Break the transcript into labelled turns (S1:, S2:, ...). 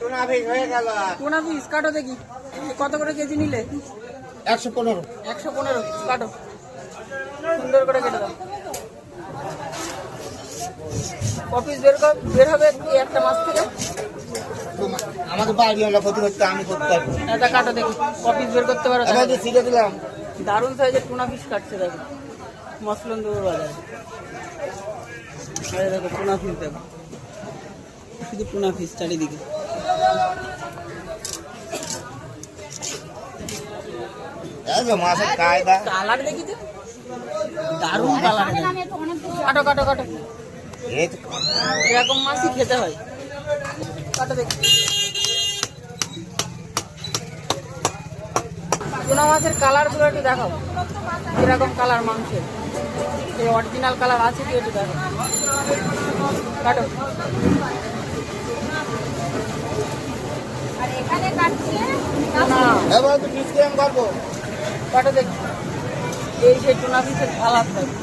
S1: Tuna piece কাটো দেখি, কত করে কেজি নিলে?
S2: 115।
S1: 115 কাটো, সুন্দর করে কেটে দাও। কপিস বের হবে এই একটা মাছ থেকে?
S2: আমাদের বাড়ি হলো ক্ষতি করতে, আমি করতে পারবো।
S1: এটা কাটো দেখি, কপিস বের করতে পারো?
S2: ছিঁড়ে দিলাম।
S1: দারুণ সাইজের টুনা পিস কাটছে দেখো, মসলন্দপুর বাজারে। দেখো টুনা পিস, দেখো শুধু টুনা পিস চারিদিকে।
S2: মাছের কায়দা,
S1: কালার দেখি তো, দারুণ কালার। কাটো কাটো কাটো, এরকম মাছই খেতে হয়। কাটো দেখি। টুনা মাছের কালার গুলো একটু দেখো, এরকম কালার মাংসের, এই অরিজিনাল কালার আছে কি একটু দেখো। কাটো। কাটো দেখি, এই সেই টুনা পিসের কালার থাকে।